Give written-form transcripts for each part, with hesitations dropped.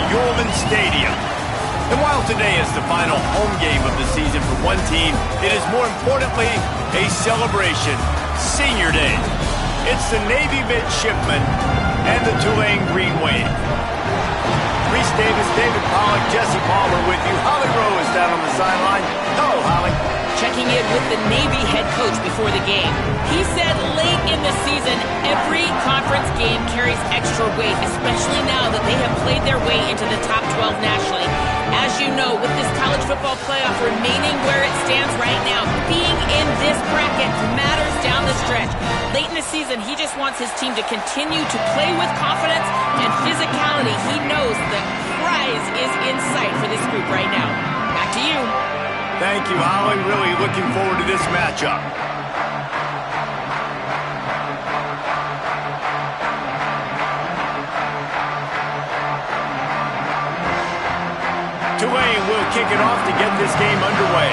Yulman Stadium. And while today is the final home game of the season for one team, it is more importantly a celebration, Senior Day. It's the Navy midshipmen and the Tulane Green Wave. Reese Davis, David Pollock, Jesse Palmer with you. Holly Rowe is down on the sideline. Hello, Holly. Checking in with the Navy head coach before the game. He said late in the season, every conference game carries extra weight, especially now that they have played their way into the top 12 nationally. As you know, with this college football playoff remaining where it stands right now, being in this bracket matters down the stretch. Late in the season, he just wants his team to continue to play with confidence and physicality. He knows the prize is in sight for this group right now. Back to you. Thank you, Holly. Really looking forward to this matchup. Tulane will kick it off to get this game underway.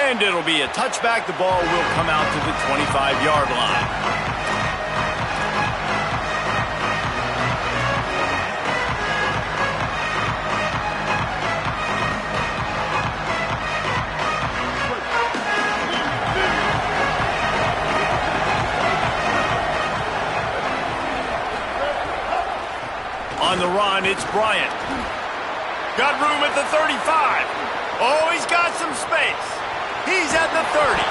And it'll be a touchback. The ball will come out to the 25-yard line. On the run, it's Bryant. Got room at the 35. Oh, he's got some space. He's at the 30.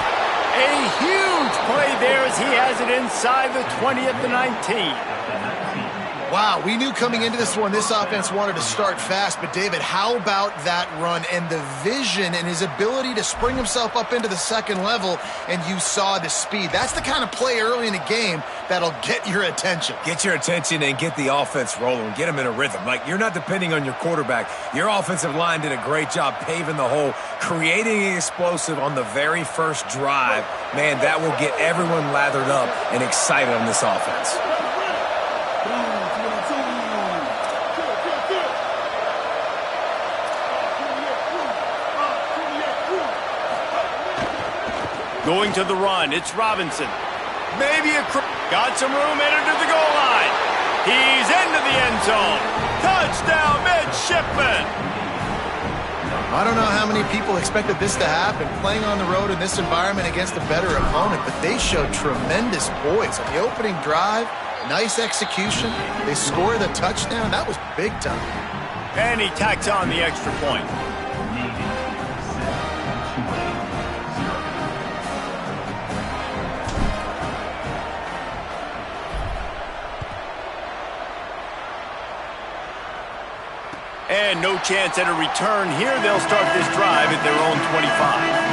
A huge play there as he has it inside the 20 at the 19. Wow, we knew coming into this one, this offense wanted to start fast, but David, how about that run and the vision and his ability to spring himself up into the second level, and you saw the speed. That's the kind of play early in a game that'll get your attention. Get your attention and get the offense rolling. Get them in a rhythm. Like, you're not depending on your quarterback. Your offensive line did a great job paving the hole, creating an explosive on the very first drive. Man, that will get everyone lathered up and excited on this offense. Going to the run, it's Robinson. Maybe got some room, entered to the goal line. He's into the end zone. Touchdown, midshipmen. I don't know how many people expected this to happen, playing on the road in this environment against a better opponent, but they showed tremendous poise. On the opening drive, nice execution. They scored a touchdown. That was big time. And he tacks on the extra point. And no chance at a return here. They'll start this drive at their own 25.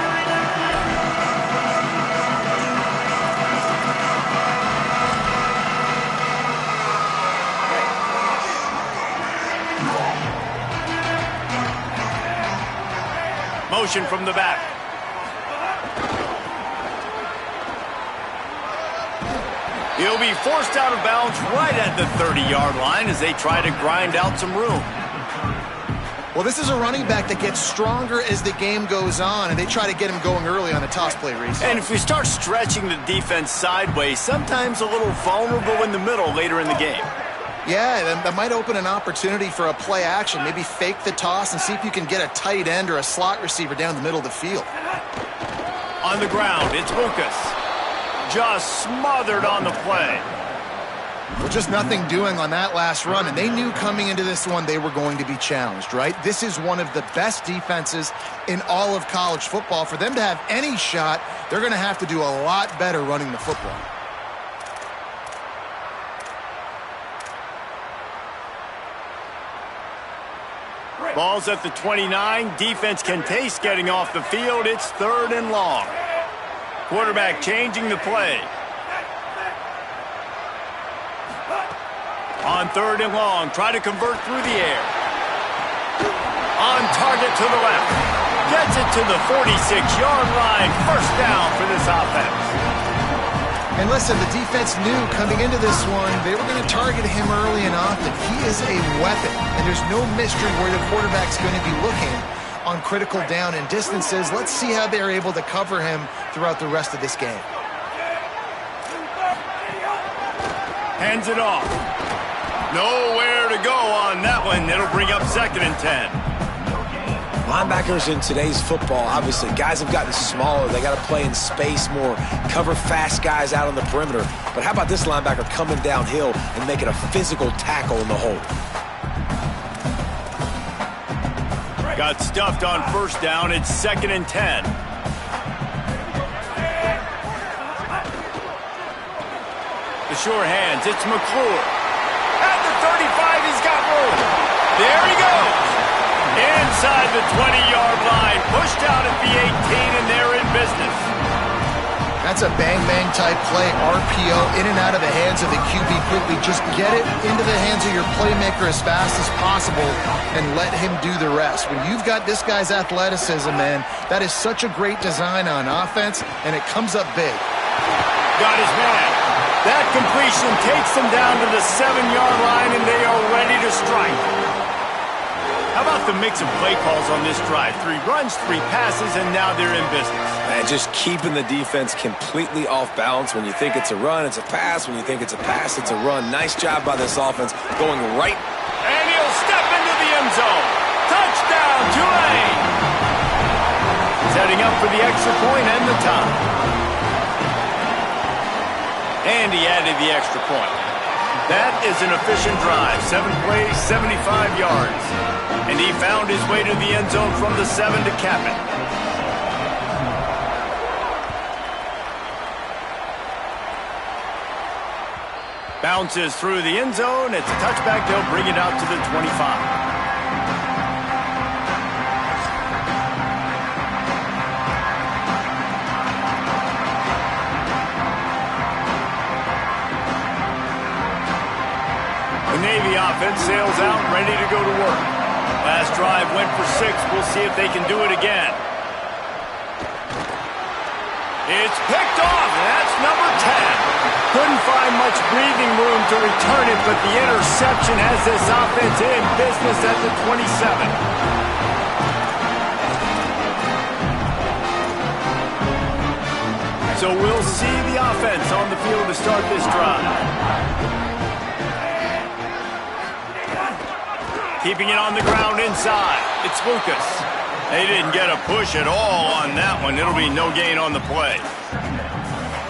Motion from the back. He'll be forced out of bounds right at the 30-yard line as they try to grind out some room. Well, this is a running back that gets stronger as the game goes on, and they try to get him going early on the toss play, Reese. And if you start stretching the defense sideways, sometimes a little vulnerable in the middle later in the game. Yeah, that might open an opportunity for a play action. Maybe fake the toss and see if you can get a tight end or a slot receiver down the middle of the field. On the ground, it's Lucas. Just smothered on the play. Well, just nothing doing on that last run, and they knew coming into this one they were going to be challenged, right? This is one of the best defenses in all of college football. For them to have any shot, they're going to have to do a lot better running the football. Ball's at the 29. Defense can taste getting off the field. It's 3rd and long. Quarterback changing the play. On 3rd and long, try to convert through the air. On target to the left. Gets it to the 46-yard line. First down for this offense. And listen, the defense knew coming into this one, they were going to target him early and often. He is a weapon, and there's no mystery where the quarterback's going to be looking on on critical down and distances. Let's see how they're able to cover him throughout the rest of this game. Hands it off. Nowhere to go on that one. It'll bring up 2nd and 10. Linebackers in today's football, obviously, guys have gotten smaller. They got to play in space more, cover fast guys out on the perimeter. But how about this linebacker coming downhill and making a physical tackle in the hole? Got stuffed on 1st down. It's 2nd and 10. The sure hands. It's McClure. At the 35, he's got room. There he goes. Inside the 20-yard line. Pushed out at the 18, and they're in business. That's a bang-bang type play. RPO in and out of the hands of the QB quickly. Just get it into the hands of your playmaker as fast as possible and let him do the rest. When you've got this guy's athleticism, man, that is such a great design on offense, and it comes up big. Got his man. That completion takes them down to the 7-yard line, and they are ready to strike. How about the mix of play calls on this drive? 3 runs, 3 passes, and now they're in business. And just keeping the defense completely off balance. When you think it's a run, it's a pass. When you think it's a pass, it's a run. Nice job by this offense going right. And he'll step into the end zone. Touchdown, Tulane! Setting up for the extra point and the tie. And he added the extra point. That is an efficient drive. 7 plays, 75 yards. And he found his way to the end zone from the 7 to cap it. Bounces through the end zone. It's a touchback. They'll bring it out to the 25. The Navy offense sails out, ready to go to work. Last drive went for 6. We'll see if they can do it again. It's picked off. That's number 10. Couldn't find much breathing room to return it, but the interception has this offense in business at the 27. So we'll see the offense on the field to start this drive. Keeping it on the ground inside. It's Lucas. They didn't get a push at all on that one. It'll be no gain on the play.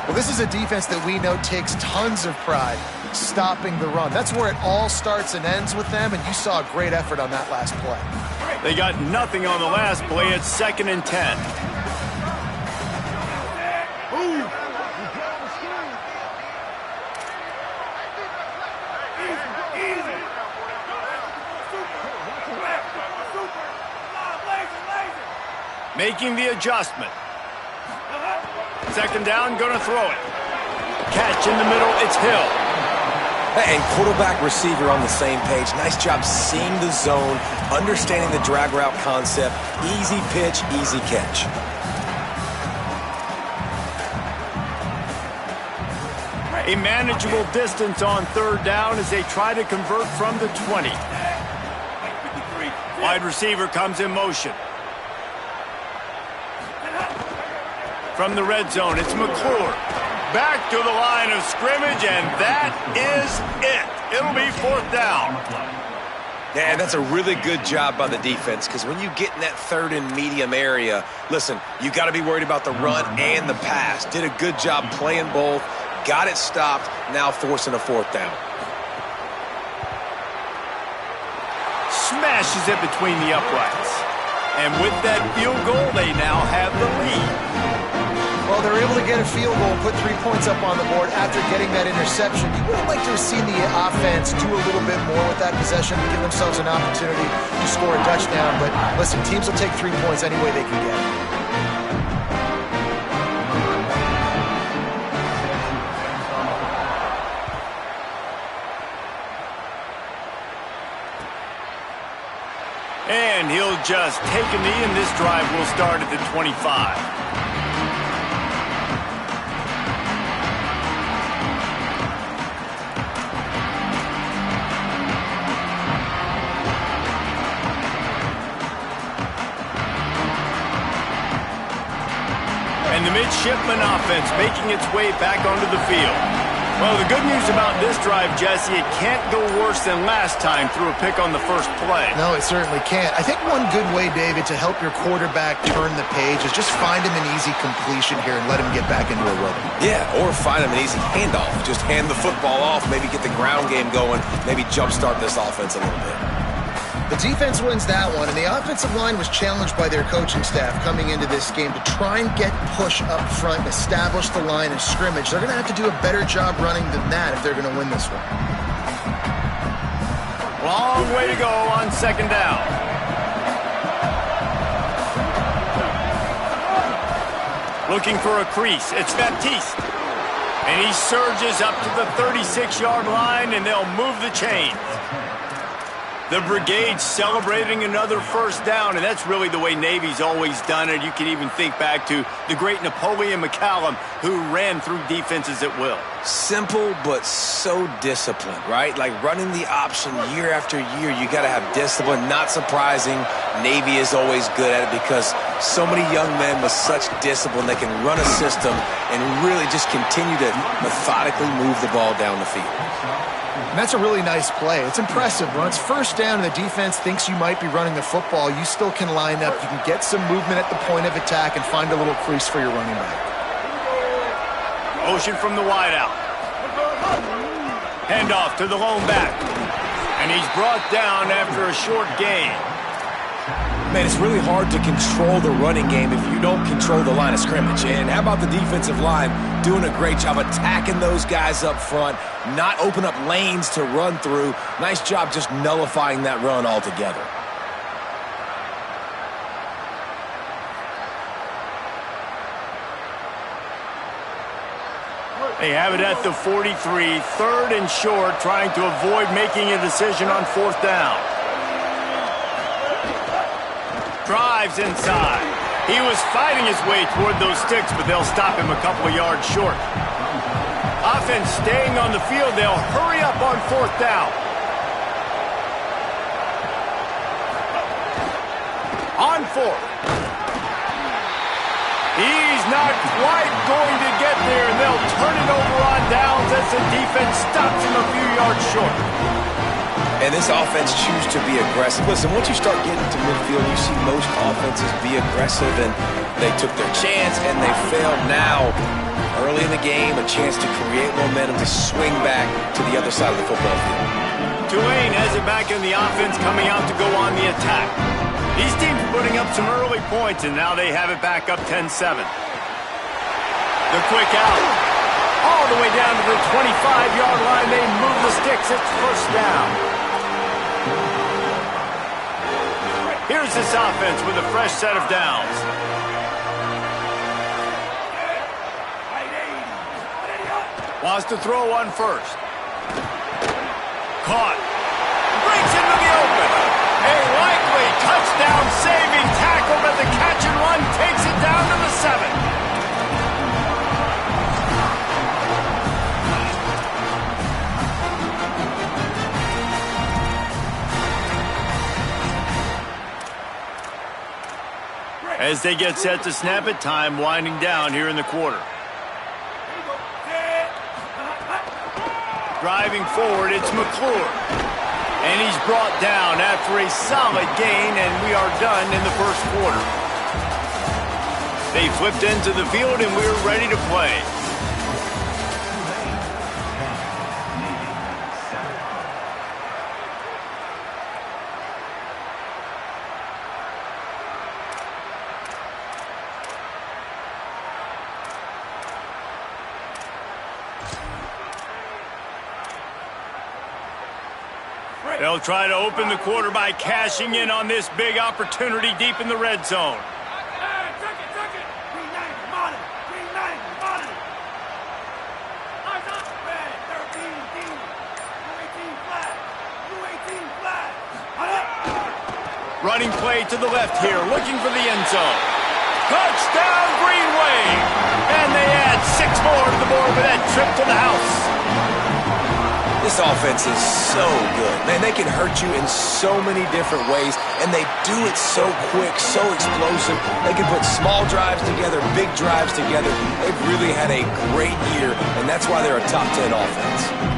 Well, this is a defense that we know takes tons of pride stopping the run. That's where it all starts and ends with them, and you saw a great effort on that last play. They got nothing on the last play. It's 2nd and 10. Making the adjustment. 2nd down, gonna throw it. Catch in the middle, it's Hill. And quarterback receiver on the same page. Nice job seeing the zone, understanding the drag route concept. Easy pitch, easy catch. A manageable distance on 3rd down as they try to convert from the 20. Wide receiver comes in motion. From the red zone, it's McClure. Back to the line of scrimmage, and that is it. It'll be 4th down. Yeah, that's a really good job by the defense, because when you get in that 3rd and medium area, listen, you got to be worried about the run and the pass. Did a good job playing both, got it stopped, now forcing a 4th down. Smashes it between the uprights. And with that field goal, they now have the lead. Well, they're able to get a field goal, put 3 points up on the board after getting that interception. You would have liked to have seen the offense do a little bit more with that possession to give themselves an opportunity to score a touchdown. But listen, teams will take 3 points any way they can get it. And he'll just take a knee, and this drive will start at the 25. midshipman offense making its way back onto the field. Well, the good news about this drive, Jesse, it can't go worse than last time through a pick on the first play. No, it certainly can't. I think one good way, David, to help your quarterback turn the page is just find him an easy completion here and let him get back into a rhythm. Yeah, or find him an easy handoff. Just hand the football off, maybe get the ground game going, maybe jumpstart this offense a little bit. The defense wins that one, and the offensive line was challenged by their coaching staff coming into this game to try and get push up front and establish the line of scrimmage. They're going to have to do a better job running than that if they're going to win this one. Long way to go on second down. Looking for a crease. It's Baptiste. And he surges up to the 36-yard line, and they'll move the chains. The brigade celebrating another first down, and that's really the way Navy's always done it. You can even think back to the great Napoleon McCallum, who ran through defenses at will. Simple, but so disciplined, right? Like running the option year after year, you got to have discipline. Not surprising, Navy is always good at it because so many young men with such discipline, they can run a system and really just continue to methodically move the ball down the field. And that's a really nice play. It's impressive. When it's first down and the defense thinks you might be running the football, you still can line up. You can get some movement at the point of attack and find a little crease for your running back. Motion from the wideout. Handoff to the lone back. And he's brought down after a short gain. Man, it's really hard to control the running game if you don't control the line of scrimmage. And how about the defensive line doing a great job attacking those guys up front, not open up lanes to run through. Nice job just nullifying that run altogether. They have it at the 43, third and short, trying to avoid making a decision on fourth down. Drives inside. He was fighting his way toward those sticks, but they'll stop him a couple of yards short. Offense staying on the field. They'll hurry up on fourth down. On fourth. He's not quite going to get there, and they'll turn it over on downs as the defense stops him a few yards short. And this offense chooses to be aggressive. Listen, once you start getting to midfield, you see most offenses be aggressive, and they took their chance, and they failed. Now, early in the game, a chance to create momentum to swing back to the other side of the football field. Tulane has it back in the offense, coming out to go on the attack. These teams putting up some early points, and now they have it back up 10-7. The quick out. All the way down to the 25-yard line. They move the sticks. It's first down. Here's this offense with a fresh set of downs. Wants to throw on first. Caught. Breaks into the open. A likely touchdown-saving tackle, but the catch and run takes it down to the 7. As they get set to snap it, time winding down here in the quarter. Driving forward, it's McClure. And he's brought down after a solid gain, and we are done in the first quarter. They flipped into the field, and we're ready to play. They'll try to open the quarter by cashing in on this big opportunity deep in the red zone. Running play to the left here, looking for the end zone. Touchdown, Green Wave! And they add 6 more to the board with that trip to the house. This offense is so good. Man, they can hurt you in so many different ways, and they do it so quick, so explosive. They can put small drives together, big drives together. They've really had a great year, and that's why they're a top 10 offense.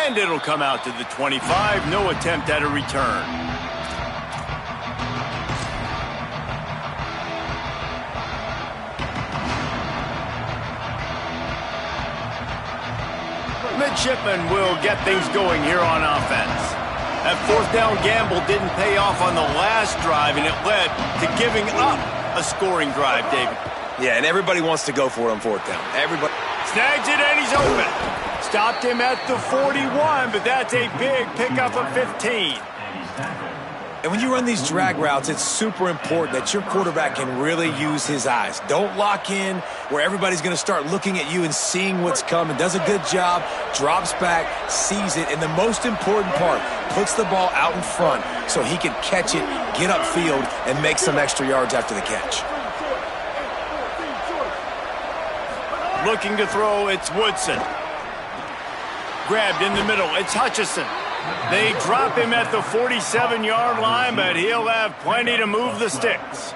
And it'll come out to the 25. No attempt at a return. Midshipman will get things going here on offense. That fourth down gamble didn't pay off on the last drive, and it led to giving up a scoring drive, David. Yeah, and everybody wants to go for it on fourth down. Everybody snags it, and he's open. Stopped him at the 41, but that's a big pickup of 15. And when you run these drag routes, it's super important that your quarterback can really use his eyes. Don't lock in where everybody's going to start looking at you and seeing what's coming. Does a good job, drops back, sees it, and the most important part, puts the ball out in front so he can catch it, get upfield, and make some extra yards after the catch. Looking to throw, it's Woodson. Grabbed in the middle, it's Hutchison. They drop him at the 47-yard line, but he'll have plenty to move the sticks.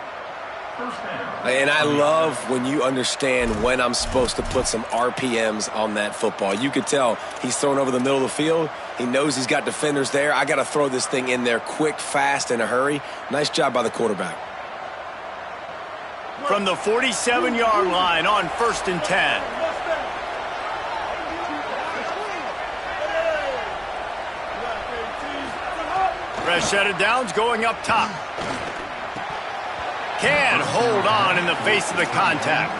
And I love when you understand when I'm supposed to put some RPMs on that football. You could tell he's thrown over the middle of the field. He knows he's got defenders there. I got to throw this thing in there quick, fast, in a hurry. Nice job by the quarterback. From the 47-yard line on 1st and 10. Fresh set of downs going up top. Can hold on in the face of the contact.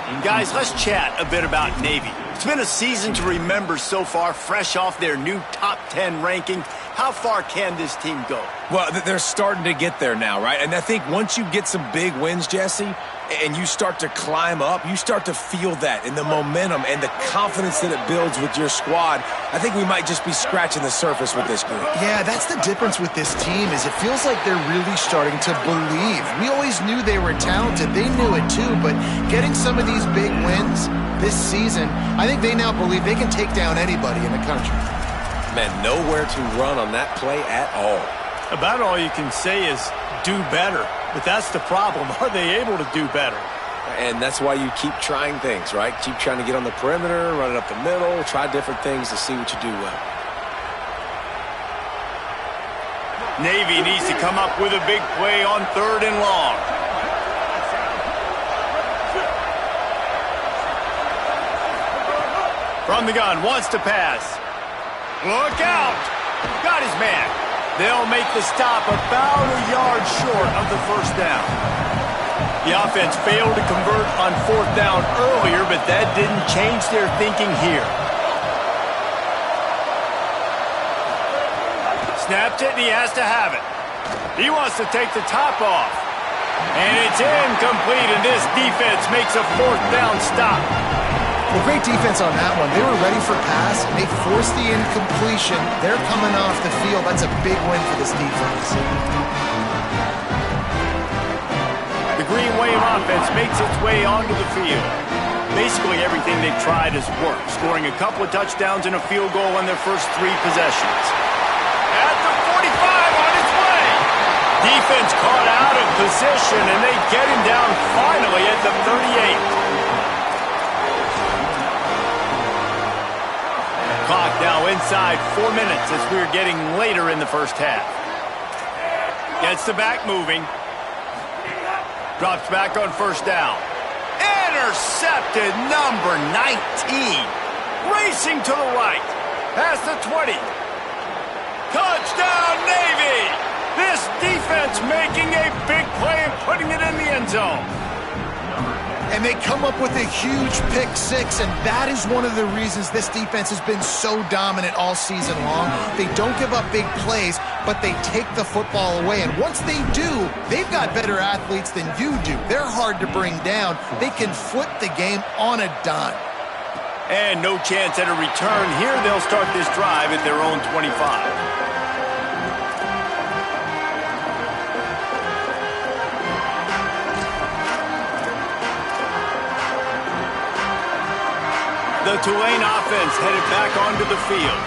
And guys, let's chat a bit about Navy. It's been a season to remember so far, fresh off their new top 10 ranking. How far can this team go? Well, they're starting to get there now, right? And I think once you get some big wins, Jesse, and you start to climb up, you start to feel that and the momentum and the confidence that it builds with your squad. I think we might just be scratching the surface with this group. Yeah, that's the difference with this team is it feels like they're really starting to believe. We always knew they were talented. They knew it too, but getting some of these big wins this season, I think they now believe they can take down anybody in the country. Man, nowhere to run on that play at all. About all you can say is do better. But that's the problem. Are they able to do better? And that's why you keep trying things, right? Keep trying to get on the perimeter, run it up the middle, try different things to see what you do well. Navy needs to come up with a big play on 3rd and long. From the gun, wants to pass. Look out! Got his man. They'll make the stop about a yard short of the 1st down. The offense failed to convert on 4th down earlier, but that didn't change their thinking here. Snapped it, and he has to have it. He wants to take the top off. And it's incomplete, and this defense makes a 4th down stop. Well, great defense on that one. They were ready for pass. They forced the incompletion. They're coming off the field. That's a big win for this defense. The Green Wave offense makes its way onto the field. Basically, everything they've tried has worked, scoring a couple of touchdowns and a field goal on their first 3 possessions. At the 45 on its way. Defense caught out of position, and they get him down finally at the 38. Clock now inside 4 minutes as we're getting later in the first half. Gets the back moving. Drops back on 1st down. Intercepted, number 19. Racing to the right. Past the 20. Touchdown, Navy! This defense making a big play and putting it in the end zone. And they come up with a huge pick 6, and that is one of the reasons this defense has been so dominant all season long. They don't give up big plays, but they take the football away. And once they do, they've got better athletes than you do. They're hard to bring down. They can flip the game on a dime. And no chance at a return. Here they'll start this drive at their own 25. The Tulane offense headed back onto the field.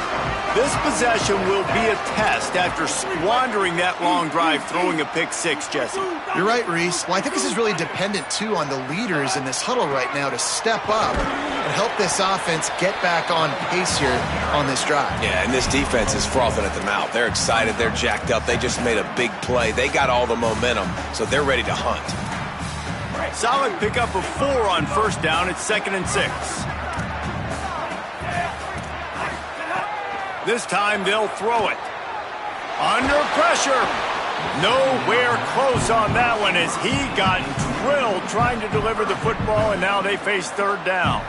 This possession will be a test after squandering that long drive throwing a pick six, Jesse. You're right, Reese. Well, I think this is really dependent, too, on the leaders in this huddle right now to step up and help this offense get back on pace here on this drive. Yeah, and this defense is frothing at the mouth. They're excited. They're jacked up. They just made a big play. They got all the momentum, so they're ready to hunt. Solid pickup of 4 on first down. It's 2nd and 6. This time they'll throw it. Under pressure. Nowhere close on that one as he got drilled trying to deliver the football, and now they face 3rd down.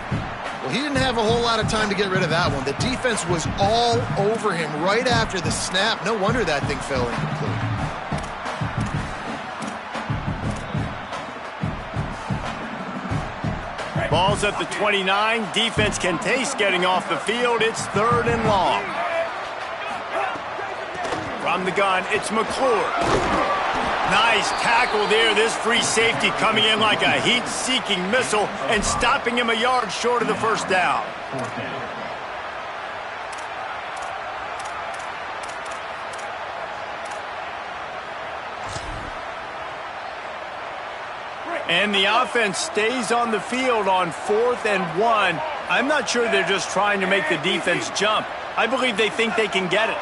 Well, he didn't have a whole lot of time to get rid of that one. The defense was all over him right after the snap. No wonder that thing fell incomplete. Ball's at the 29. Defense can taste getting off the field. It's 3rd and long. From the gun, it's McClure. Nice tackle there. This free safety coming in like a heat-seeking missile and stopping him a yard short of the 1st down. And the offense stays on the field on 4th and 1. I'm not sure they're just trying to make the defense jump. I believe they think they can get it.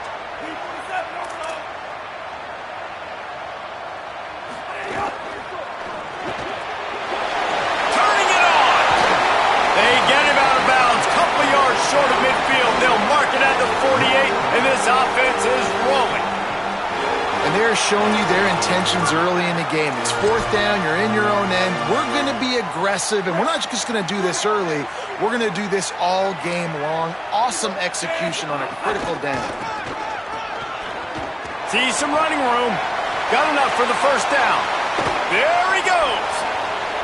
Turning it on. They get him out of bounds. Couple yards short of midfield. They'll mark it at the 48, and this offense is rolling. And they're showing you their intentions early in the game. It's 4th down, you're in your own end. We're going to be aggressive, and we're not just going to do this early. We're going to do this all game long. Awesome execution on a critical down. See some running room. Got enough for the 1st down. There he goes.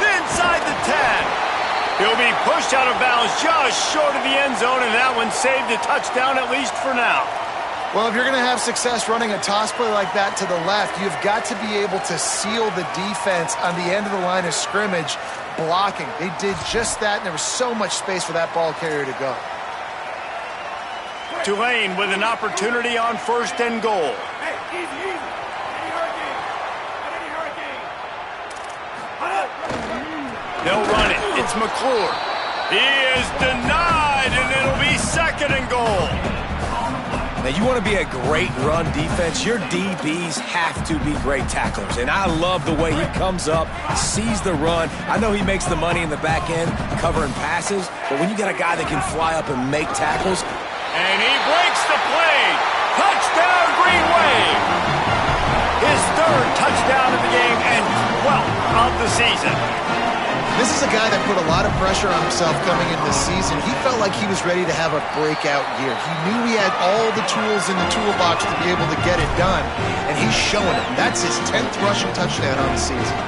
Inside the 10. He'll be pushed out of bounds just short of the end zone, and that one saved a touchdown at least for now. Well, if you're going to have success running a toss play like that to the left, you've got to be able to seal the defense on the end of the line of scrimmage, blocking. They did just that, and there was so much space for that ball carrier to go. Tulane with an opportunity on 1st and goal. They'll run it. It's McClure. He is denied, and it'll be 2nd and goal. Now, you want to be a great run defense, your DBs have to be great tacklers. And I love the way he comes up, sees the run. I know he makes the money in the back end covering passes, but when you got a guy that can fly up and make tackles. And he breaks the play. Touchdown, Green Wave. His 3rd touchdown of the game and 12th of the season. This is a guy that put a lot of pressure on himself coming into the season. He felt like he was ready to have a breakout year. He knew he had all the tools in the toolbox to be able to get it done, and he's showing it. That's his 10th rushing touchdown on the season.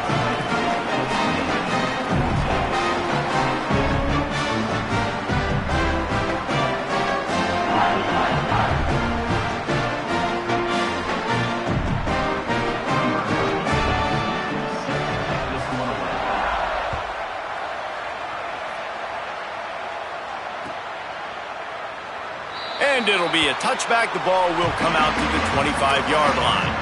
And it'll be a touchback. The ball will come out to the 25-yard line.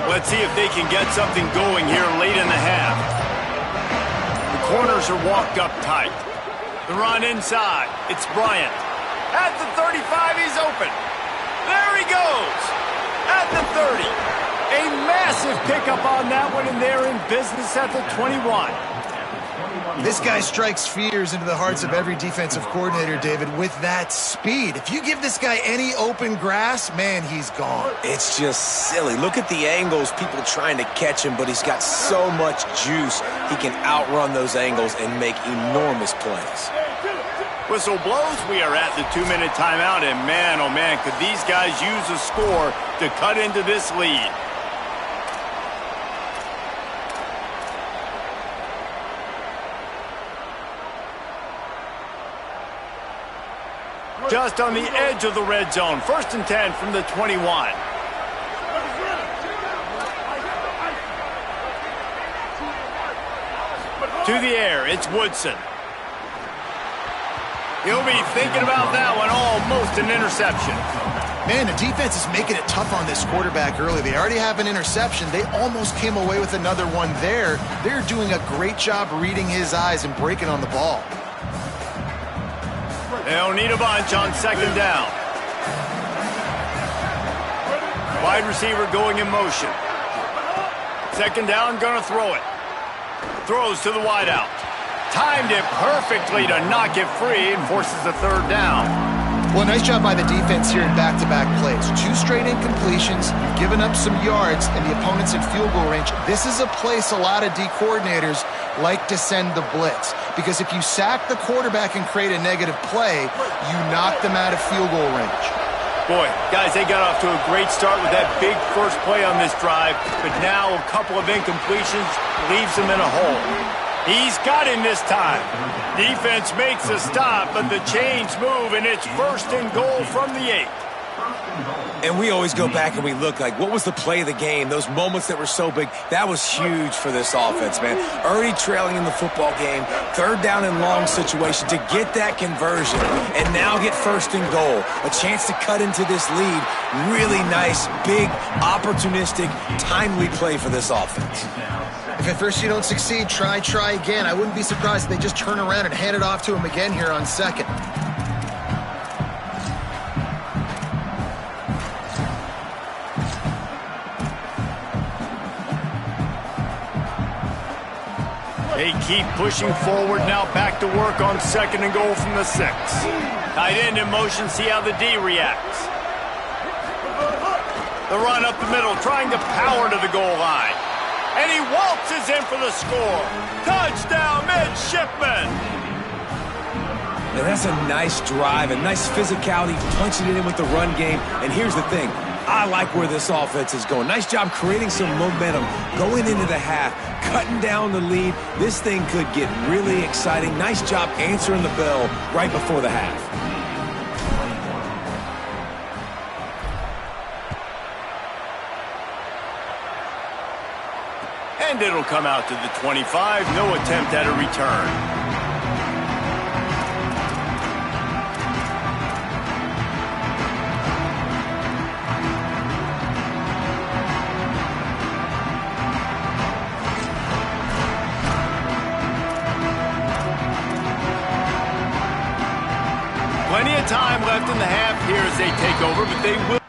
Let's see if they can get something going here late in the half. Corners are walked up tight. The run inside. It's Bryant. At the 35, he's open. There he goes. At the 30. A massive pickup on that one, and they're in business at the 21. This guy strikes fears into the hearts of every defensive coordinator, David, with that speed. If you give this guy any open grass, man, he's gone. It's just silly. Look at the angles, people trying to catch him, but he's got so much juice. He can outrun those angles and make enormous plays. Whistle blows, we are at the 2-minute timeout, and man, oh man, could these guys use a score to cut into this lead. Just on the edge of the red zone. 1st and 10 from the 21. To the air, it's Woodson. He'll be thinking about that one, almost an interception. Man, the defense is making it tough on this quarterback early. They already have an interception. They almost came away with another one there. They're doing a great job reading his eyes and breaking on the ball. They'll need a bunch on 2nd down. Wide receiver going in motion. 2nd down, gonna throw it. Throws to the wideout. Timed it perfectly to knock it free and forces a 3rd down. Well, nice job by the defense here in back-to-back plays. 2 straight incompletions, you've given up some yards, and the opponent's in field goal range. This is a place a lot of D coordinators like to send the blitz, because if you sack the quarterback and create a negative play, you knock them out of field goal range. Boy, guys, they got off to a great start with that big first play on this drive, but now a couple of incompletions leaves them in a hole. He's got him this time. Defense makes a stop, but the chains move, and it's 1st and goal from the 8. And we always go back and we look like, what was the play of the game? Those moments that were so big, that was huge for this offense, man. Already trailing in the football game, 3rd down and long situation to get that conversion and now get 1st and goal. A chance to cut into this lead. Really nice, big, opportunistic, timely play for this offense. If at first you don't succeed, try again. I wouldn't be surprised if they just turn around and hand it off to him again here on 2nd. They keep pushing forward now, back to work on 2nd and goal from the 6. Tight end in motion, see how the D reacts. The run up the middle, trying to power to the goal line. And he waltzes in for the score. Touchdown, midshipman! And that's a nice drive, a nice physicality, punching it in with the run game. And here's the thing, I like where this offense is going. Nice job creating some momentum, going into the half, cutting down the lead. This thing could get really exciting. Nice job answering the bell right before the half. And it'll come out to the 25. No attempt at a return. Plenty of time left in the half here as they take over, but they will.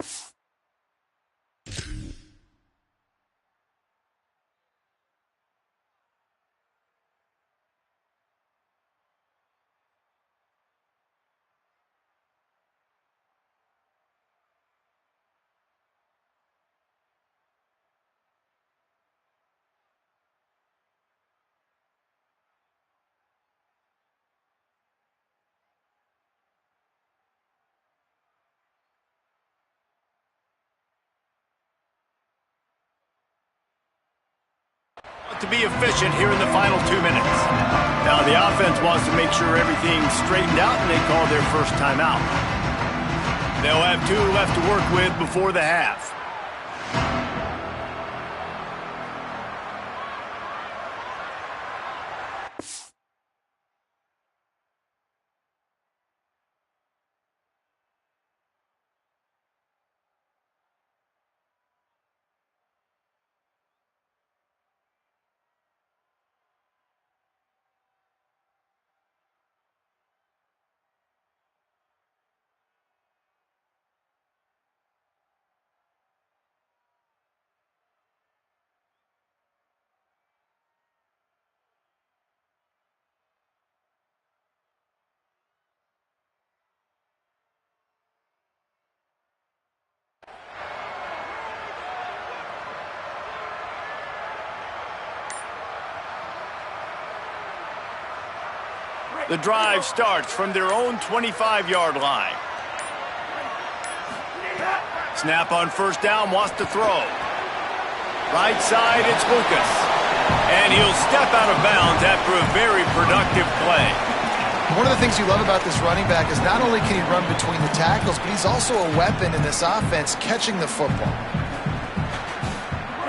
To be efficient here in the final 2 minutes. Now the offense wants to make sure everything's straightened out, and they call their first timeout. They'll have 2 left to work with before the half. The drive starts from their own 25-yard line. Snap on first down, wants to throw. Right side, it's Lucas. And he'll step out of bounds after a very productive play. One of the things you love about this running back is not only can he run between the tackles, but he's also a weapon in this offense catching the football.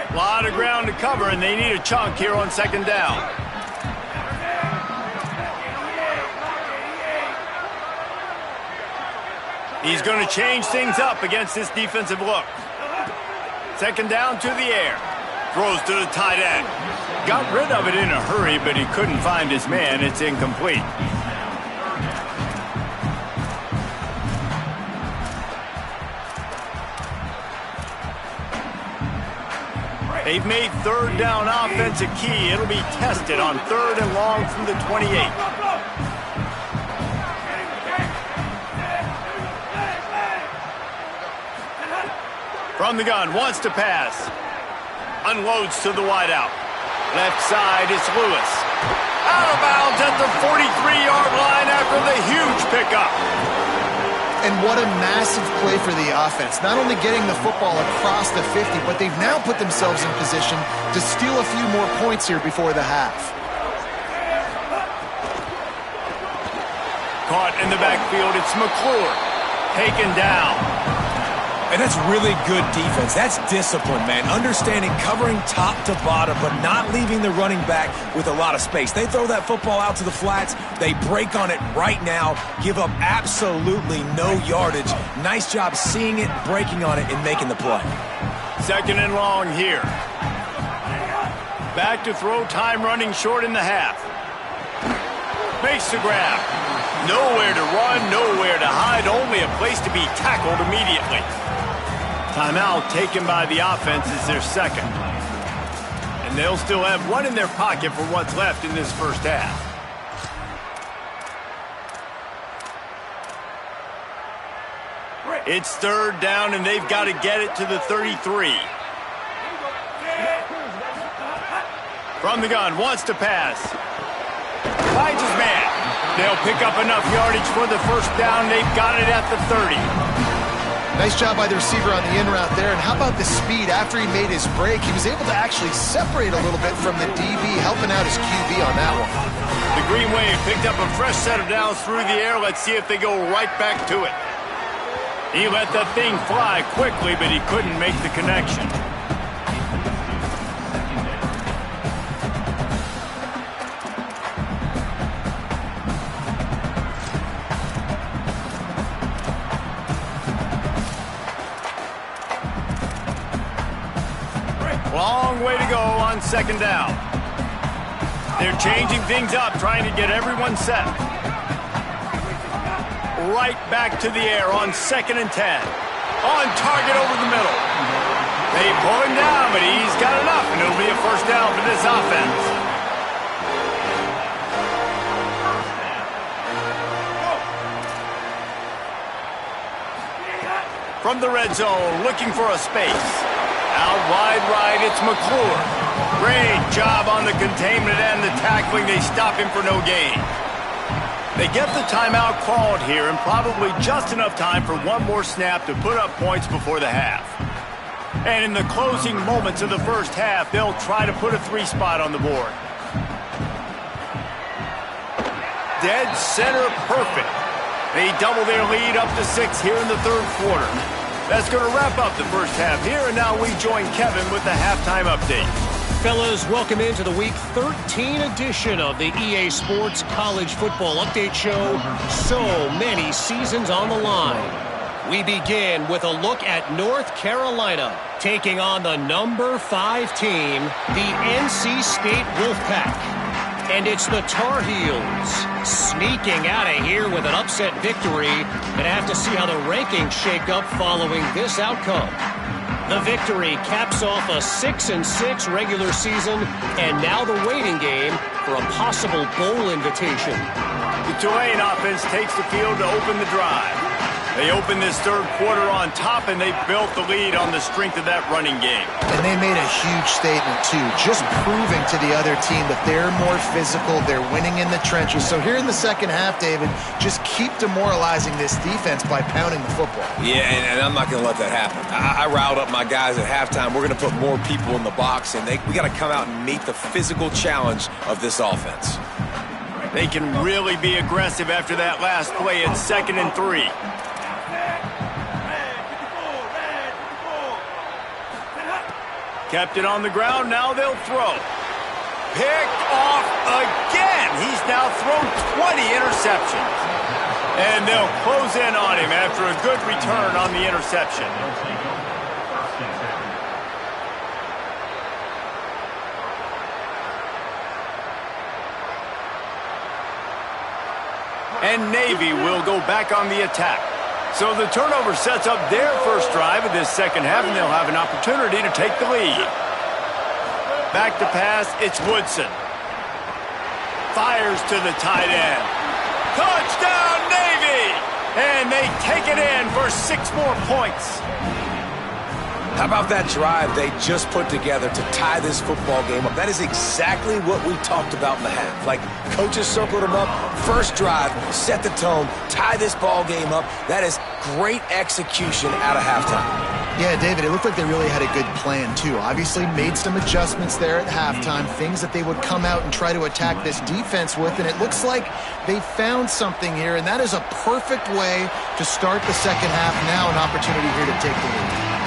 A lot of ground to cover, and they need a chunk here on second down. He's going to change things up against this defensive look. Second down to the air. Throws to the tight end. Got rid of it in a hurry, but he couldn't find his man. It's incomplete. They've made third down offense a key. It'll be tested on third and long from the 28. From the gun, wants to pass. Unloads to the wideout. Left side, it's Lewis. Out of bounds at the 43-yard line after the huge pickup. And what a massive play for the offense. Not only getting the football across the 50, but they've now put themselves in position to steal a few more points here before the half. Caught in the backfield, it's McClure. Taken down. And that's really good defense. That's discipline, man. Understanding covering top to bottom, but not leaving the running back with a lot of space. They throw that football out to the flats. They break on it right now, give up absolutely no yardage. Nice job seeing it, breaking on it, and making the play. Second and long here. Back to throw, time running short in the half. Makes the grab. Nowhere to run, nowhere to hide, only a place to be tackled immediately. Timeout taken by the offense is their second. And they'll still have one in their pocket for what's left in this first half. It's third down, and they've got to get it to the 33. From the gun, wants to pass. Finds his man. They'll pick up enough yardage for the first down. They've got it at the 30. Nice job by the receiver on the in route there. And how about the speed? After he made his break, he was able to actually separate a little bit from the DB, helping out his QB on that one. The Green Wave picked up a fresh set of downs through the air. Let's see if they go right back to it. He let that thing fly quickly, but he couldn't make the connection. Long way to go on second down. They're changing things up, trying to get everyone set. Right back to the air on second and 10. On target over the middle. They pull him down, but he's got enough, and it'll be a first down for this offense. From the red zone, looking for a space. Out wide right, it's McClure. Great job on the containment and the tackling. They stop him for no gain. They get the timeout called here, and probably just enough time for one more snap to put up points before the half. And in the closing moments of the first half, they'll try to put a 3 spot on the board. Dead center perfect. They double their lead up to 6 here in the third quarter. That's going to wrap up the first half here, and now we join Kevin with the halftime update. Fellas, welcome into the Week 13 edition of the EA Sports College Football Update Show. So many seasons on the line. We begin with a look at North Carolina taking on the number 5 team, the NC State Wolfpack. And it's the Tar Heels sneaking out of here with an upset victory, and have to see how the rankings shake up following this outcome. The victory caps off a 6-6 regular season, and now the waiting game for a possible bowl invitation. The Tulane offense takes the field to open the drive. They opened this third quarter on top, and they built the lead on the strength of that running game. And they made a huge statement, too, just proving to the other team that they're more physical, they're winning in the trenches. So here in the second half, David, just keep demoralizing this defense by pounding the football. Yeah, and I'm not going to let that happen. I riled up my guys at halftime. We're going to put more people in the box, and we got to come out and meet the physical challenge of this offense. They can really be aggressive after that last play. It's 2nd and 3. Kept it on the ground, now they'll throw. Picked off again. He's now thrown 20 interceptions. And they'll close in on him after a good return on the interception. And Navy will go back on the attack. So the turnover sets up their first drive of this second half, and they'll have an opportunity to take the lead. Back to pass, it's Woodson. Fires to the tight end. Touchdown, Navy! And they take it in for 6 more points. How about that drive they just put together to tie this football game up? That is exactly what we talked about in the half. Like, coaches circled them up, first drive, set the tone, tie this ball game up. That is great execution out of halftime. Yeah, David, it looked like they really had a good plan, too. Obviously made some adjustments there at halftime, things that they would come out and try to attack this defense with, and it looks like they found something here, and that is a perfect way to start the second half. Now an opportunity here to take the lead.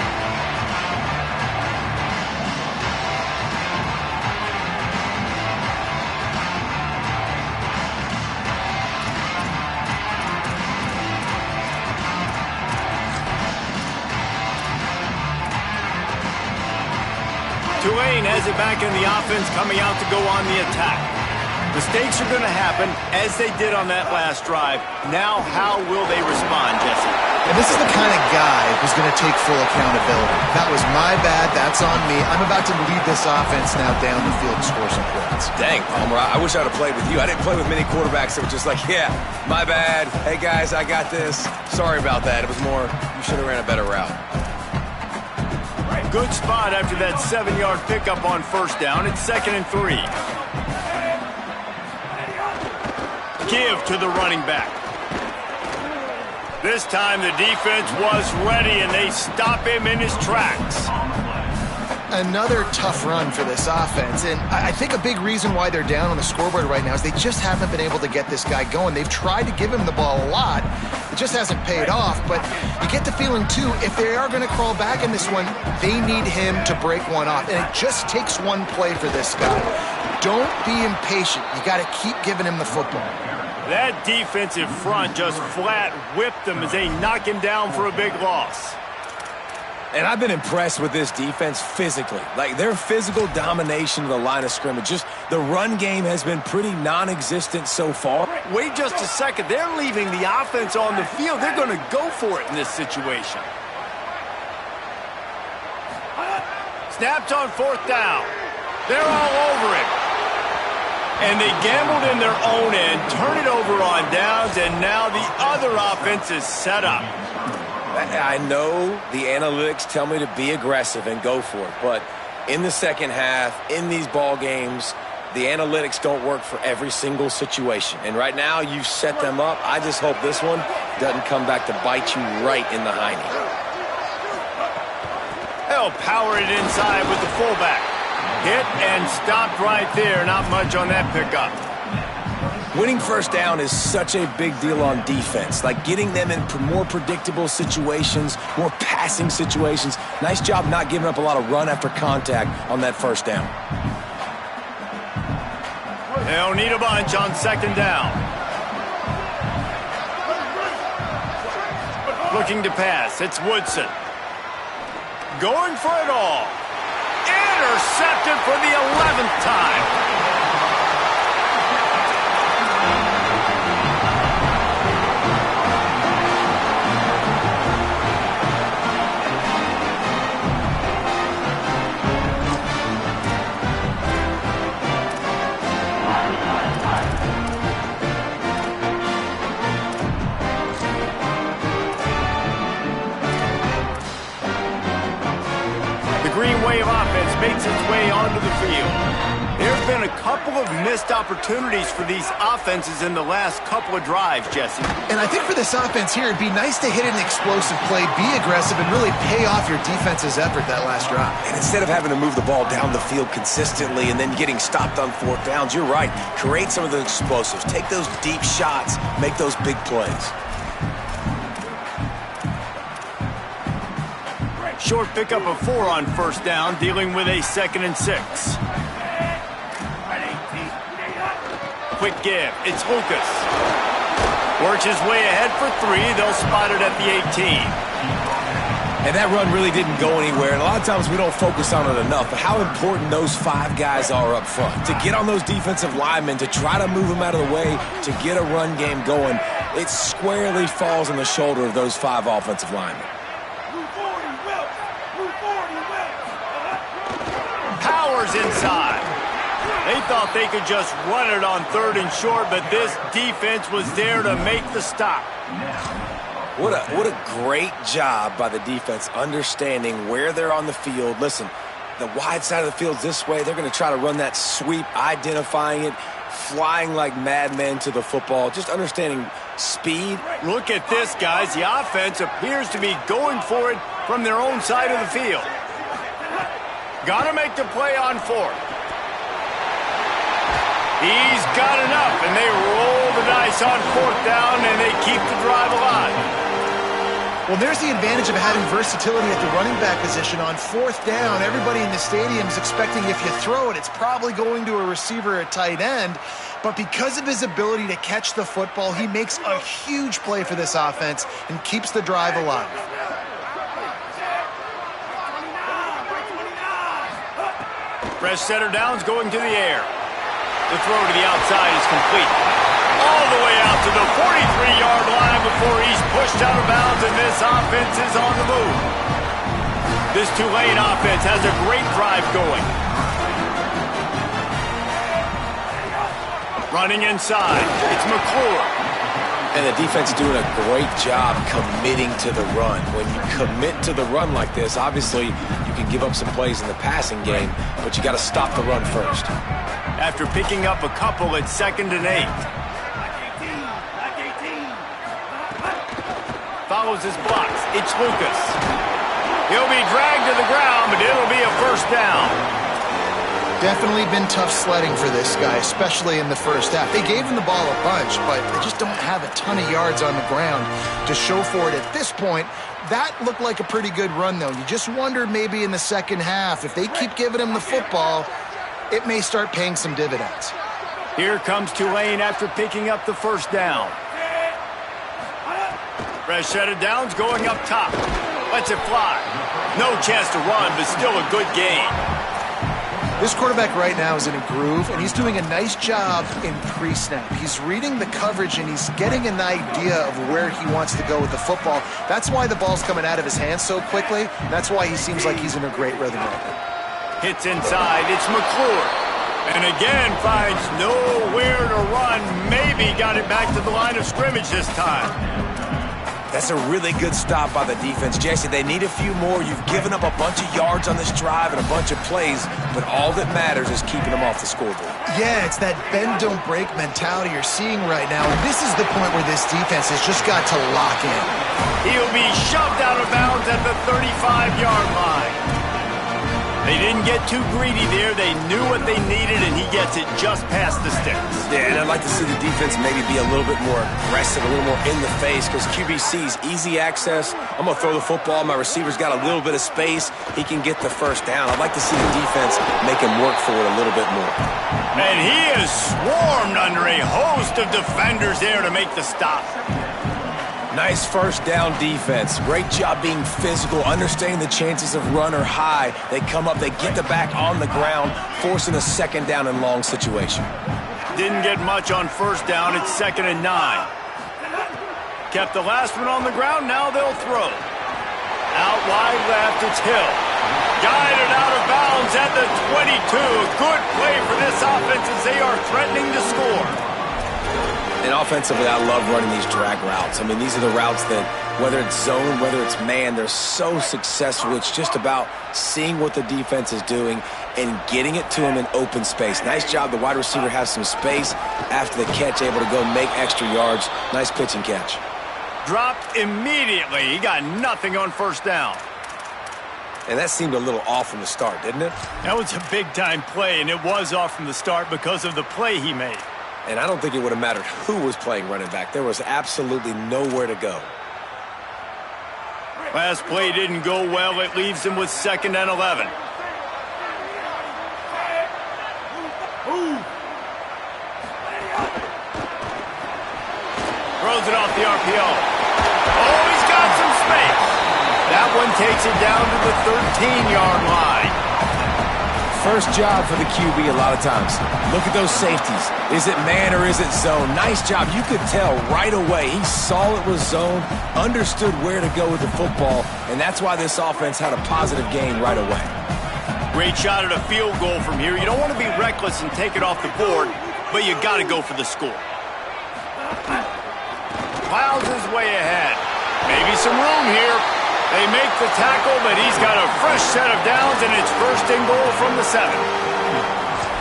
Tulane has it back in the offense, coming out to go on the attack. Mistakes are going to happen, as they did on that last drive. Now, how will they respond, Jesse? And this is the kind of guy who's going to take full accountability. That was my bad. That's on me. I'm about to lead this offense now down the field and score some points. Dang, Palmer, I wish I'd have played with you. I didn't play with many quarterbacks that were just like, yeah, my bad. Hey, guys, I got this. Sorry about that. It was more, you should have ran a better route. Good spot after that 7-yard pickup on first down. It's 2nd and 3. Give to the running back. This time the defense was ready, and they stop him in his tracks. Another tough run for this offense, and I think a big reason why they're down on the scoreboard right now is they just haven't been able to get this guy going. They've tried to give him the ball a lot. It just hasn't paid off, but you get the feeling, too, if they are going to crawl back in this one, they need him to break one off, and it just takes one play for this guy. Don't be impatient. You got to keep giving him the football. That defensive front just flat whipped them as they knock him down for a big loss. And I've been impressed with this defense physically. Like, their physical domination of the line of scrimmage. Just the run game has been pretty non-existent so far. Wait just a second. They're leaving the offense on the field. They're going to go for it in this situation. Snapped on 4th down. They're all over it. And they gambled in their own end, turn it over on downs, and now the other offense is set up. I know the analytics tell me to be aggressive and go for it, but in the second half, in these ball games, the analytics don't work for every single situation. And right now, you've set them up. I just hope this one doesn't come back to bite you right in the hiney. They'll power it inside with the fullback. Hit and stopped right there. Not much on that pickup. Winning first down is such a big deal on defense. Like, getting them in more predictable situations, more passing situations. Nice job not giving up a lot of run after contact on that first down. They'll need a bunch on 2nd down. Looking to pass. It's Woodson. Going for it all. Intercepted for the 11th time. green wave offense makes its way onto the field. There have been a couple of missed opportunities for these offenses in the last couple of drives, Jesse. And I think for this offense here, it'd be nice to hit an explosive play, be aggressive, and really pay off your defense's effort that last drive. And instead of having to move the ball down the field consistently and then getting stopped on fourth downs, you're right. Create some of the explosives. Take those deep shots. Make those big plays. Short pickup of 4 on first down, dealing with a 2nd and 6. Quick give. It's Lucas. Works his way ahead for 3. They'll spot it at the 18. And that run really didn't go anywhere. And a lot of times we don't focus on it enough. But how important those 5 guys are up front. To get on those defensive linemen, to try to move them out of the way, to get a run game going, it squarely falls on the shoulder of those 5 offensive linemen. Powers inside. They thought they could just run it on 3rd and short, but this defense was there to make the stop. What a great job by the defense understanding where they're on the field. Listen, the wide side of the field's this way. They're going to try to run that sweep, identifying it, flying like madmen to the football, just understanding speed. Look at this, guys. The offense appears to be going for it from their own side of the field. Got to make the play on 4th. He's got enough, and they roll the dice on 4th down, and they keep the drive alive. Well, there's the advantage of having versatility at the running back position. On 4th down, everybody in the stadium is expecting if you throw it, it's probably going to a receiver at tight end. But because of his ability to catch the football, he makes a huge play for this offense and keeps the drive alive. Fresh setter downs going to the air. The throw to the outside is complete. All the way out to the 43-yard line before he's pushed out of bounds, and this offense is on the move. This Tulane offense has a great drive going. Running inside, it's McClure. And the defense doing a great job committing to the run. When you commit to the run like this, obviously you can give up some plays in the passing game, but you got to stop the run first. After picking up a couple at 2nd and 8. Follows his blocks. It's Lucas. He'll be dragged to the ground, but it'll be a first down. Definitely been tough sledding for this guy, especially in the first half. They gave him the ball a bunch, but they just don't have a ton of yards on the ground to show for it at this point. That looked like a pretty good run, though. You just wonder maybe in the second half, if they keep giving him the football, it may start paying some dividends. Here comes Tulane after picking up the first down. Fresh set of downs going up top. Lets it fly. No chance to run, but still a good gain. This quarterback right now is in a groove, and he's doing a nice job in pre-snap. He's reading the coverage, and he's getting an idea of where he wants to go with the football. That's why the ball's coming out of his hands so quickly. That's why he seems like he's in a great rhythm right now. Hits inside. It's McClure. And again finds nowhere to run. Maybe got it back to the line of scrimmage this time. That's a really good stop by the defense. Jesse, they need a few more. You've given up a bunch of yards on this drive and a bunch of plays, but all that matters is keeping them off the scoreboard. Yeah, it's that bend, don't break mentality you're seeing right now. And this is the point where this defense has just got to lock in. He'll be shoved out of bounds at the 35-yard line. They didn't get too greedy there. They knew what they needed, and he gets it just past the sticks. Yeah, and I'd like to see the defense maybe be a little bit more aggressive, a little more in the face, because QBC's easy access. I'm going to throw the football. My receiver's got a little bit of space. He can get the first down. I'd like to see the defense make him work for it a little bit more. And he is swarmed under a host of defenders there to make the stop. Nice first down defense. Great job being physical, understanding the chances of run are high. They come up, they get the back on the ground, forcing a second down and long situation. Didn't get much on first down. It's 2nd and 9. Kept the last one on the ground. Now they'll throw. Out wide left, it's Hill. Guided out of bounds at the 22. Good play for this offense as they are threatening to score. And offensively, I love running these drag routes. I mean, these are the routes that, whether it's zone, whether it's man, they're so successful. It's just about seeing what the defense is doing and getting it to him in open space. Nice job. The wide receiver has some space after the catch, able to go make extra yards. Nice pitch and catch. Dropped immediately. He got nothing on first down. And that seemed a little off from the start, didn't it? That was a big-time play, and it was off from the start because of the play he made. And I don't think it would have mattered who was playing running back. There was absolutely nowhere to go. Last play didn't go well. It leaves him with 2nd and 11. Throws it off the RPO. Oh, he's got some space. That one takes it down to the 13-yard line. First job for the QB a lot of times. Look at those safeties. Is it man or is it zone? Nice job. You could tell right away. He saw it was zone, understood where to go with the football, and that's why this offense had a positive gain right away. Great shot at a field goal from here. You don't want to be reckless and take it off the board, but you got to go for the score. Plows his way ahead. Maybe some room here. They make the tackle, but he's got a fresh set of downs, and it's 1st and goal from the 7.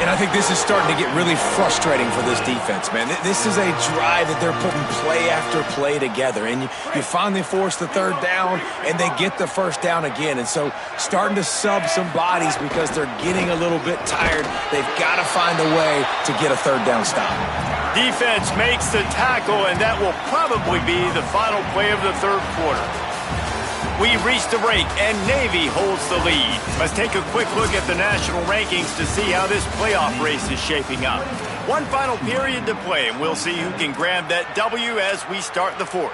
And I think this is starting to get really frustrating for this defense, man. This is a drive that they're putting play after play together, and you finally force the 3rd down, and they get the 1st down again. And so starting to sub some bodies because they're getting a little bit tired. They've got to find a way to get a 3rd down stop. Defense makes the tackle, and that will probably be the final play of the 3rd quarter. We've reached the break, and Navy holds the lead. Let's take a quick look at the national rankings to see how this playoff race is shaping up. One final period to play, and we'll see who can grab that W as we start the 4th.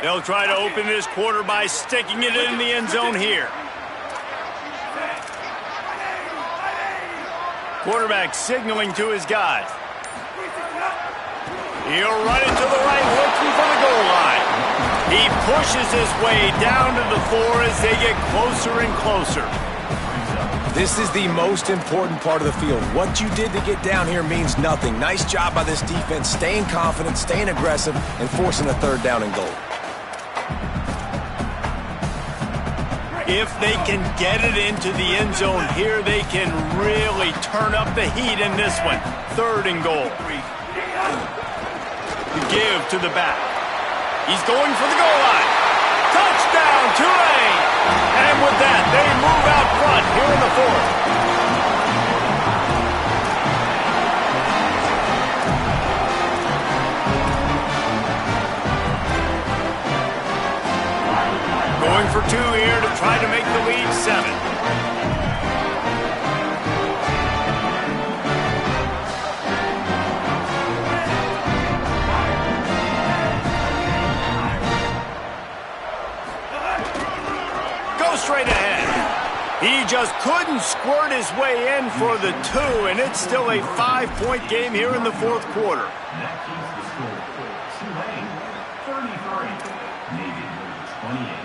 They'll try to open this quarter by sticking it in the end zone here. Quarterback signaling to his guys. He'll run it to the right, looking for the goal line. He pushes his way down to the 4 as they get closer and closer. This is the most important part of the field. What you did to get down here means nothing. Nice job by this defense, staying confident, staying aggressive, and forcing a 3rd down and goal. If they can get it into the end zone here, they can really turn up the heat in this one. 3rd and goal. The give to the back. He's going for the goal line. Touchdown, Tulane! And with that, they move out front here in the 4th. Going for 2 here to try to make the lead 7. Go straight ahead. He just couldn't squirt his way in for the 2, and it's still a 5-point game here in the 4th quarter. Tulane 33, Navy 28.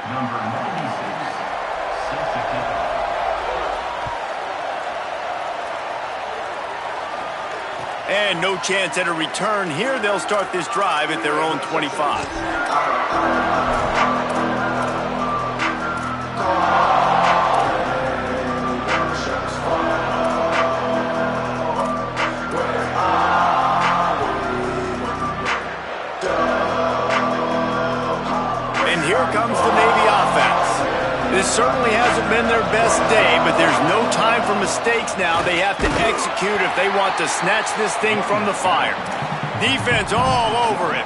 Number 96, And no chance at a return here. They'll start this drive at their own 25. And here comes the Navy offense. This certainly hasn't been their best day, but there's no time for mistakes now. They have to execute if they want to snatch this thing from the fire. Defense all over it.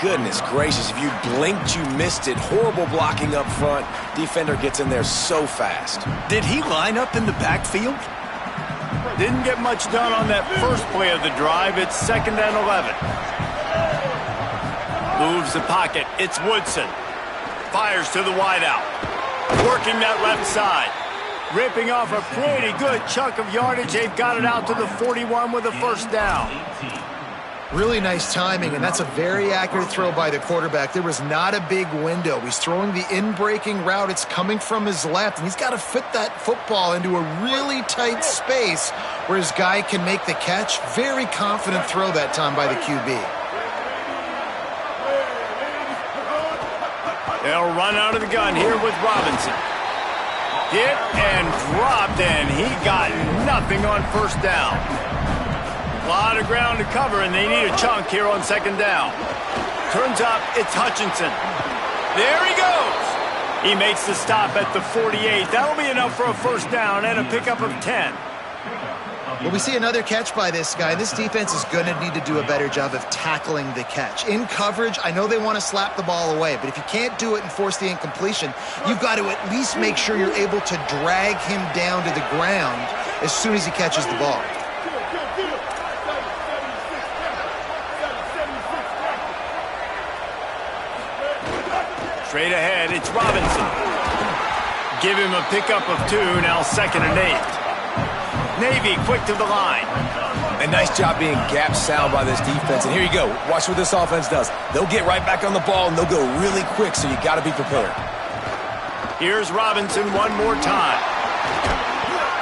Goodness gracious, if you blinked, you missed it. Horrible blocking up front. Defender gets in there so fast. Did he line up in the backfield? Didn't get much done on that first play of the drive. It's 2nd and 11. Moves the pocket. It's Woodson. Fires to the wideout. Working that left side. Ripping off a pretty good chunk of yardage. They've got it out to the 41 with a first down. Really nice timing, and that's a very accurate throw by the quarterback. There was not a big window. He's throwing the in-breaking route. It's coming from his left, and he's got to fit that football into a really tight space where his guy can make the catch. Very confident throw that time by the QB. They'll run out of the gun here with Robinson. Hit and dropped, and he got nothing on first down. A lot of ground to cover, and they need a chunk here on second down. Turns up, it's Hutchinson. There he goes. He makes the stop at the 48. That'll be enough for a first down and a pickup of 10. Well, we see another catch by this guy. This defense is going to need to do a better job of tackling the catch. In coverage, I know they want to slap the ball away, but if you can't do it and force the incompletion, you've got to at least make sure you're able to drag him down to the ground as soon as he catches the ball. Straight ahead, it's Robinson. Give him a pickup of 2, now 2nd and 8. Navy quick to the line. And nice job being gap sound by this defense. And here you go. Watch what this offense does. They'll get right back on the ball, and they'll go really quick, so you got to be prepared. Here's Robinson one more time.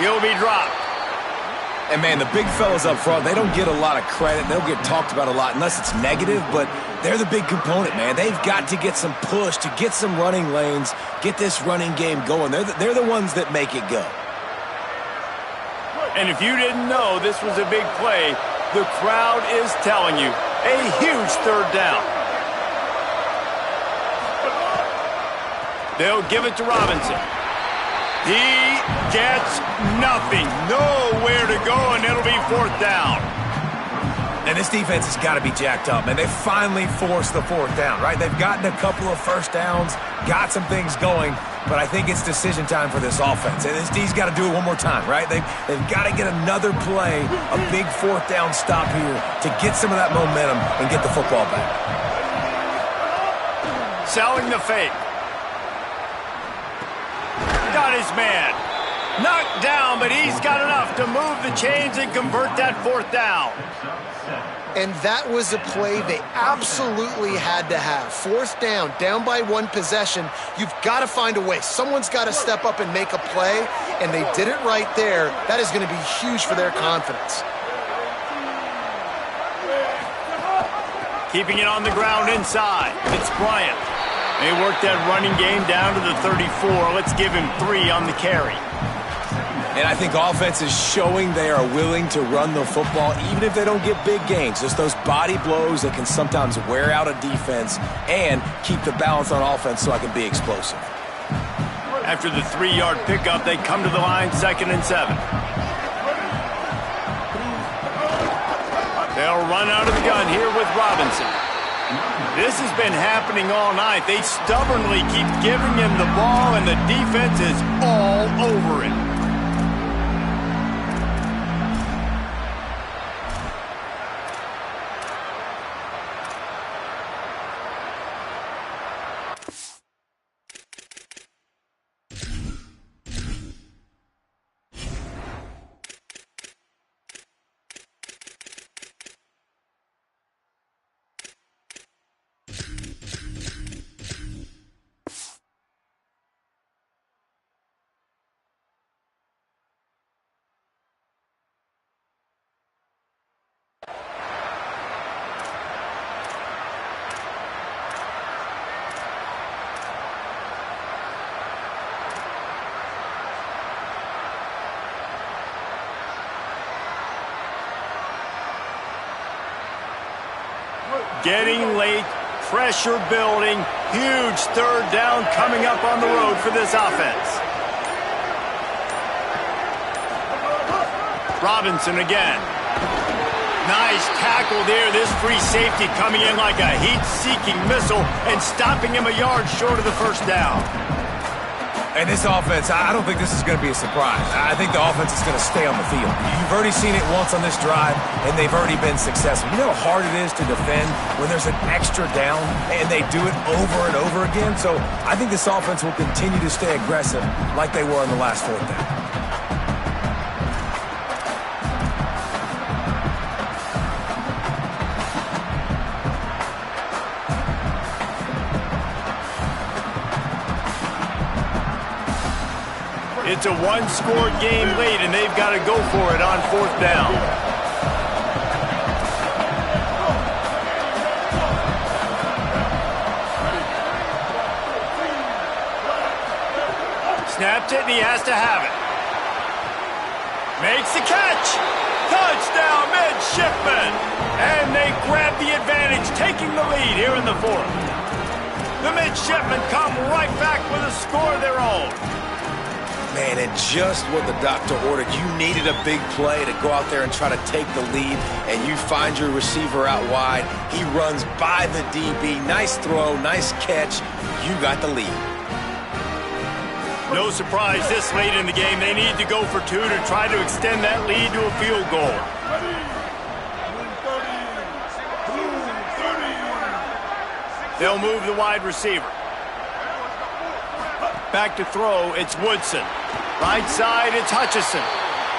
He'll be dropped. And, man, the big fellas up front, they don't get a lot of credit. They'll get talked about a lot unless it's negative, but they're the big component, man. They've got to get some push, to get some running lanes, get this running game going. They're the ones that make it go. And if you didn't know this was a big play, the crowd is telling you. A huge third down. They'll give it to Robinson. He gets nothing. Nowhere to go, and it'll be 4th down. And this defense has got to be jacked up, man. They finally forced the 4th down, right? They've gotten a couple of first downs, got some things going, but I think it's decision time for this offense. And this D's got to do it one more time, right? They've got to get another play, a big 4th down stop here to get some of that momentum and get the football back. Selling the fake. Got his man. Knocked down, but he's got enough to move the chains and convert that 4th down. And that was a play they absolutely had to have. 4th down by 1 possession. You've got to find a way. Someone's got to step up and make a play, and they did it right there. That is going to be huge for their confidence. Keeping it on the ground inside. It's Bryant. They work that running game down to the 34. Let's give him 3 on the carry. And I think offense is showing they are willing to run the football, even if they don't get big gains. Just those body blows that can sometimes wear out a defense and keep the balance on offense so I can be explosive. After the 3-yard pickup, they come to the line 2nd and 7. They'll run out of the gun here with Robinson. This has been happening all night. They stubbornly keep giving him the ball, and the defense is all over it. Getting late, pressure building, huge 3rd down coming up on the road for this offense. Robinson again. Nice tackle there. This free safety coming in like a heat-seeking missile and stopping him a yard short of the first down. And this offense, I don't think this is going to be a surprise. I think the offense is going to stay on the field. You've already seen it once on this drive, and they've already been successful. You know how hard it is to defend when there's an extra down, and they do it over and over again? So I think this offense will continue to stay aggressive like they were on the last fourth down. It's a one-score game late, and they've got to go for it on fourth down. Snapped it, and he has to have it. Makes the catch. Touchdown, midshipman. And they grab the advantage, taking the lead here in the fourth. The midshipmen come right back with a score of their own. Man, and just what the doctor ordered. You needed a big play to go out there and try to take the lead, and you find your receiver out wide. He runs by the DB. Nice throw, nice catch. You got the lead. No surprise this late in the game. They need to go for two to try to extend that lead to a field goal. They'll move the wide receiver. Back to throw, it's Woodson. Right side, it's Hutchison.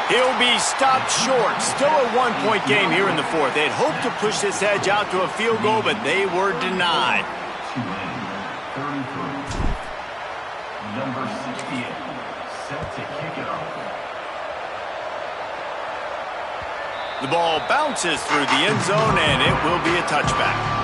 He'll be stopped short. Still a one-point game here in the fourth. They'd hoped to push this edge out to a field goal, but they were denied. Tulane, 33. Number 68, set to kick it off. The ball bounces through the end zone, and it will be a touchback.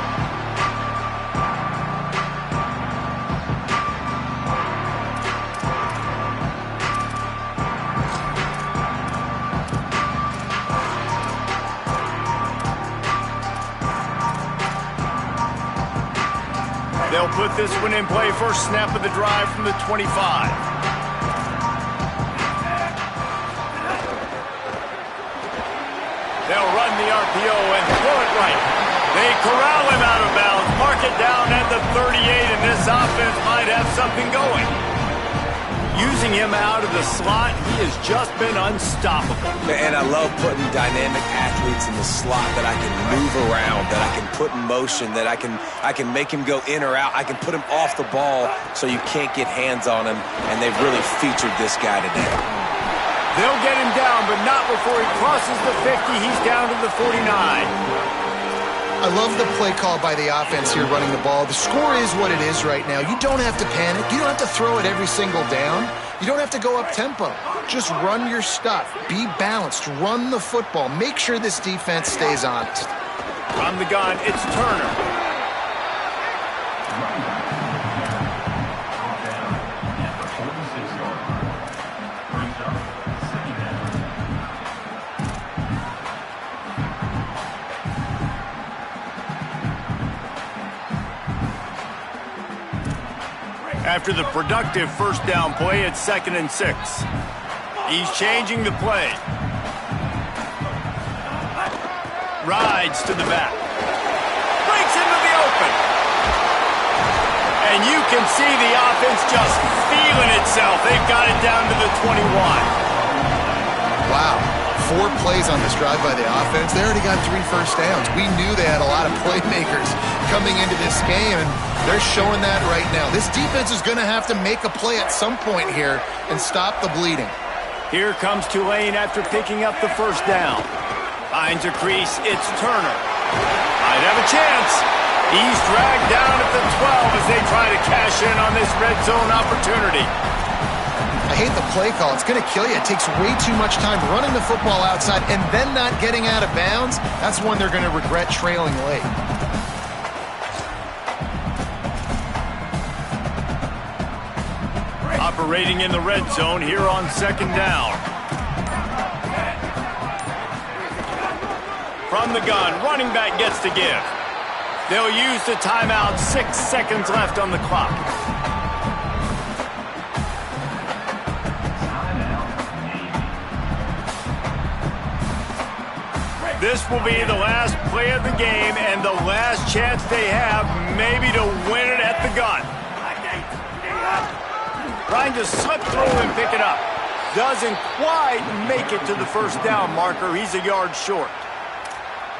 They'll put this one in play. First snap of the drive from the 25. They'll run the RPO and throw it right. They corral him out of bounds, mark it down at the 38, and this offense might have something going. Using him out of the slot, he has just been unstoppable. And I love putting dynamic athletes in the slot that I can move around, that I can put in motion, that I can make him go in or out. I can put him off the ball so you can't get hands on him, and they've really featured this guy today. They'll get him down, but not before he crosses the 50. He's down to the 49. I love the play call by the offense here running the ball. The score is what it is right now. You don't have to panic. You don't have to throw it every single down. You don't have to go up tempo. Just run your stuff. Be balanced. Run the football. Make sure this defense stays honest. From the gun, it's Turner. After the productive first down play, it's 2nd and 6. He's changing the play. Rides to the back. Breaks into the open. And you can see the offense just feeling itself. They've got it down to the 21. Wow. 4 plays on this drive by the offense. They already got 3 first downs. We knew they had a lot of playmakers coming into this game, and they're showing that right now. This defense is going to have to make a play at some point here and stop the bleeding. Here comes Tulane after picking up the first down. Finds a crease. It's Turner. Might have a chance. He's dragged down at the 12 as they try to cash in on this red zone opportunity. I hate the play call. It's going to kill you. It takes way too much time running the football outside and then not getting out of bounds. That's when they're going to regret trailing late. Operating in the red zone here on 2nd down. From the gun, running back gets to give. They'll use the timeout. 6 seconds left on the clock. This will be the last play of the game and the last chance they have maybe to win it at the gun. Trying to slip through and pick it up. Doesn't quite make it to the first down marker. He's a yard short.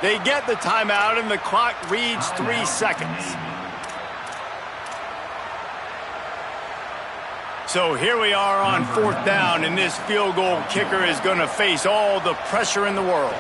They get the timeout, and the clock reads 3 seconds. So here we are on 4th down, and this field goal kicker is going to face all the pressure in the world.